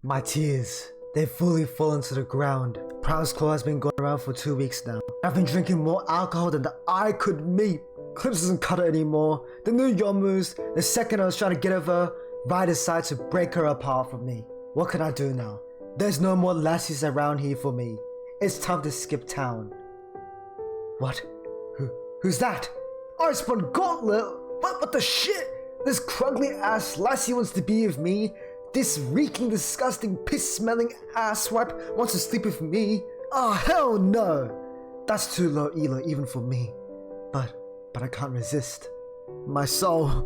My tears, they've fully fallen to the ground. Prowlers Claw has been going around for 2 weeks now. I've been drinking more alcohol than the eye could meet. Clips doesn't cut it anymore. The new Yomu's, the second I was trying to get over, Rai decided to break her apart from me. What can I do now? There's no more lassies around here for me. It's time to skip town. What? Who's that? Iceborn Gauntlet? What the shit? This crugly ass lassie wants to be with me. This reeking, disgusting, piss-smelling asswipe wants to sleep with me. Oh hell no! That's too low elo even for me. But I can't resist. My soul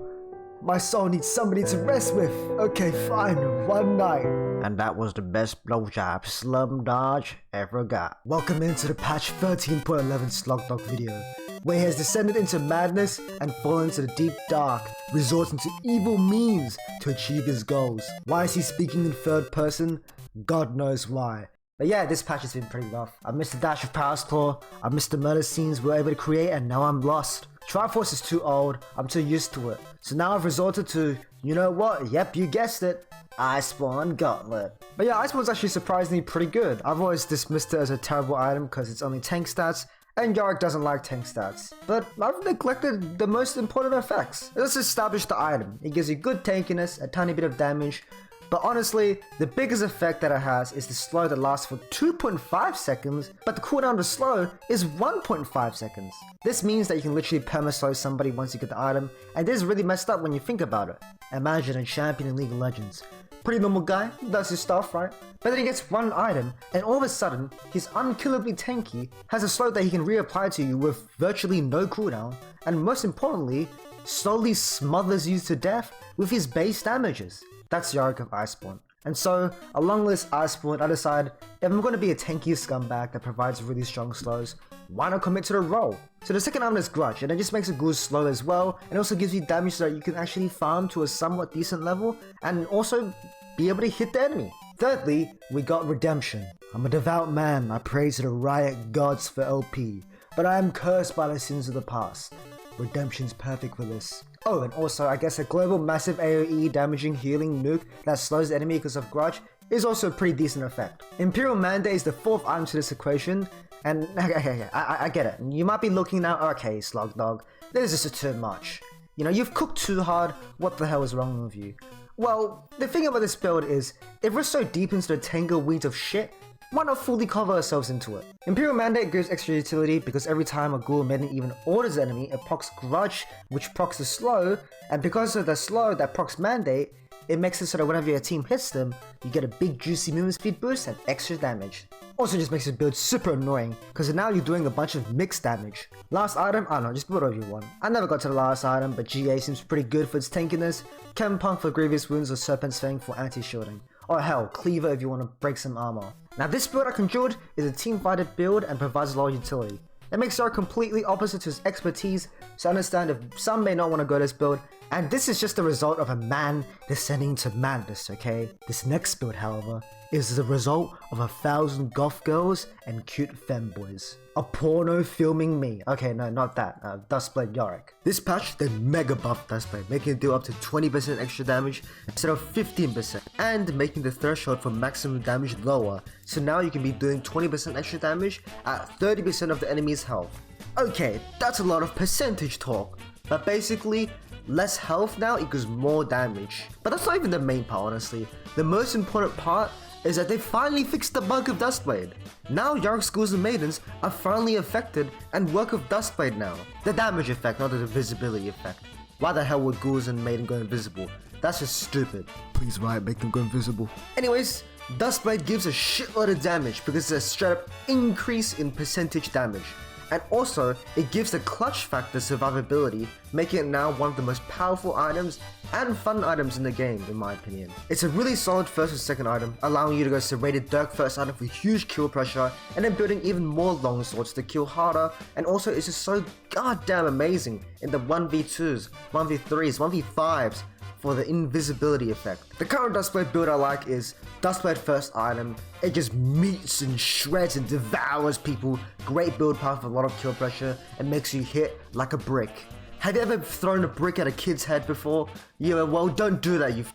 needs somebody to rest with. Okay, fine, one night. And that was the best blowjob Slum Dodge ever got. Welcome into the patch 13.11 Slugdog video, where he has descended into madness and fallen into the deep dark, resorting to evil means to achieve his goals. Why is he speaking in third person? God knows why. But yeah, this patch has been pretty rough. I missed the dash of Prowlers Claw, I missed the murder scenes we were able to create, and now I'm lost. Triforce is too old, I'm too used to it. So now I've resorted to, you know what, yep, you guessed it, Iceborn Gauntlet. But yeah, Iceborne's actually surprisingly pretty good. I've always dismissed it as a terrible item because it's only tank stats, and Yorick doesn't like tank stats. But I've neglected the most important effects. Let's establish the item. It gives you good tankiness, a tiny bit of damage, but honestly, the biggest effect that it has is the slow that lasts for 2.5 seconds, but the cooldown to slow is 1.5 seconds. This means that you can literally perma-slow somebody once you get the item, and this is really messed up when you think about it. Imagine a champion in League of Legends. Pretty normal guy, does his stuff, right? But then he gets one item, and all of a sudden, he's unkillably tanky, has a slow that he can reapply to you with virtually no cooldown, and most importantly, slowly smothers you to death with his base damages. That's Yorick of Iceborne. And so, along with Iceborne, I decided if I'm going to be a tanky scumbag that provides really strong slows, why not commit to the role? So the second item is Grudge, and it just makes a good slow as well, and also gives you damage so that you can actually farm to a somewhat decent level, and also be able to hit the enemy. Thirdly, we got Redemption. I'm a devout man, I pray to the riot gods for LP, but I am cursed by the sins of the past. Redemption's perfect for this. Oh, and also, I guess a global massive AoE damaging healing nuke that slows the enemy because of Grudge is also a pretty decent effect. Imperial Mandate is the fourth item to this equation, and I get it. You might be looking now, okay, Slugdog, this is just too much. You know, you've cooked too hard, what the hell is wrong with you? Well, the thing about this build is, if we're so deep into the tangle weeds of shit, why not fully cover ourselves into it? Imperial Mandate gives extra utility because every time a ghoul maiden even orders an enemy, it procs Grudge, which procs the slow, and because of the slow that procs Mandate, it makes it so that whenever your team hits them, you get a big juicy movement speed boost and extra damage. Also just makes the build super annoying, because now you're doing a bunch of mixed damage. Last item, I don't know, just build whatever you want. I never got to the last item, but GA seems pretty good for its tankiness, Chem Punk for Grievous Wounds or Serpent's Fang for anti-shielding. Or hell, Cleaver if you want to break some armor. Now this build I conjured is a team-fighted build and provides a lot of utility. It makes Yorick completely opposite to his expertise, so I understand if some may not want to go this build, and this is just the result of a man descending into madness, okay? This next build, however, is the result of 1,000 goth girls and cute femboys. A porno filming me. Okay, no, not that. Duskblade Yorick. This patch, they mega buffed Duskblade, making it do up to 20% extra damage instead of 15%, and making the threshold for maximum damage lower, so now you can be doing 20% extra damage at 30% of the enemy's health. Okay, that's a lot of percentage talk, but basically, less health now equals more damage. But that's not even the main part, honestly. The most important part is that they finally fixed the bug of Duskblade. Now Yorick's ghouls and maidens are finally affected and work with Duskblade now. The damage effect, not the invisibility effect. Why the hell would ghouls and maiden go invisible? That's just stupid. Please Riot, make them go invisible. Anyways, Duskblade gives a shitload of damage because it's a straight up increase in percentage damage. And also, it gives the clutch factor survivability, making it now one of the most powerful items and fun items in the game, in my opinion. It's a really solid first and second item, allowing you to go serrated Dirk first item for huge kill pressure, and then building even more long swords to kill harder, and also it's just so goddamn amazing in the 1v2s, 1v3s, 1v5s, for the invisibility effect. The current Duskblade build I like is Duskblade first item. It just meets and shreds and devours people. Great build path with a lot of kill pressure and makes you hit like a brick. Have you ever thrown a brick at a kid's head before? Yeah, well, don't do that, you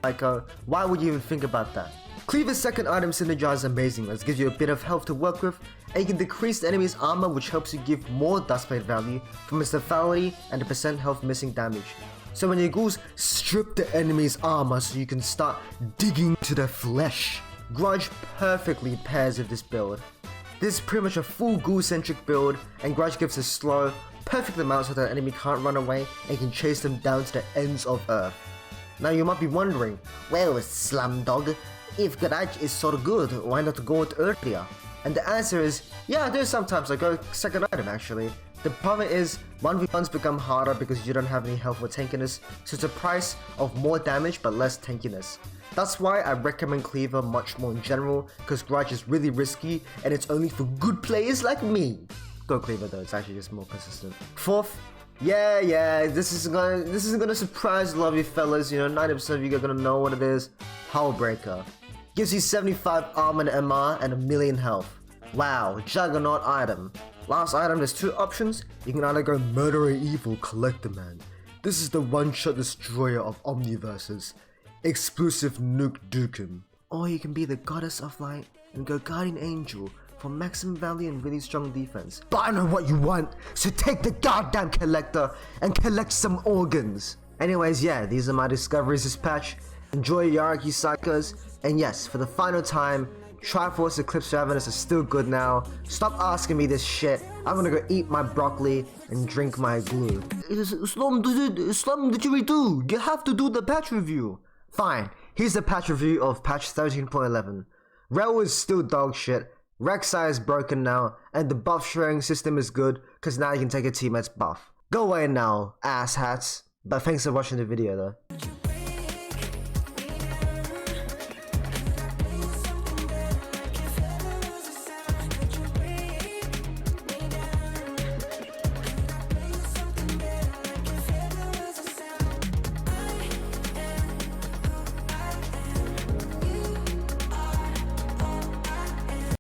psycho. Why would you even think about that? Cleaver's second item Synergize is amazing as it gives you a bit of health to work with, and you can decrease the enemy's armor, which helps you give more Duskblade value from its lethality and the percent health missing damage. So when your ghouls strip the enemy's armor so you can start digging to their flesh. Grudge perfectly pairs with this build. This is pretty much a full ghoul-centric build, and Grudge gives a slow, perfect amount so that the enemy can't run away and can chase them down to the ends of Earth. Now you might be wondering, well Slumdog, if Grudge is so good, why not go it earlier? And the answer is, yeah, there's sometimes I go second item actually. The problem is, 1v1s become harder because you don't have any health or tankiness, so it's a price of more damage but less tankiness. That's why I recommend Cleaver much more in general, because Grudge is really risky and it's only for good players like me. Go Cleaver though, it's actually just more consistent. Fourth, this isn't gonna surprise a lot of you fellas, you know, 90% of you are gonna know what it is. Hullbreaker. Gives you 75 armor and MR and a million health. Wow, Juggernaut item. Last item, there's two options. You can either go Murderer Evil Collector Man. This is the one-shot destroyer of omniverses. Exclusive Nuke Dukem. Or you can be the Goddess of Light and go Guardian Angel for maximum value and really strong defense. But I know what you want, so take the goddamn collector and collect some organs. Anyways, yeah, these are my discoveries this patch. Enjoy Yorick, you psychos. And yes, for the final time, Triforce Eclipse Ravenous is still good now. Stop asking me this shit. I'm gonna go eat my broccoli and drink my glue. Slum, didgeridoo, you have to do the patch review. Fine, here's the patch review of patch 13.11. Rel is still dog shit, Rek'Sai is broken now, and the buff sharing system is good, cause now you can take a teammate's buff. Go away now, asshats. But thanks for watching the video though.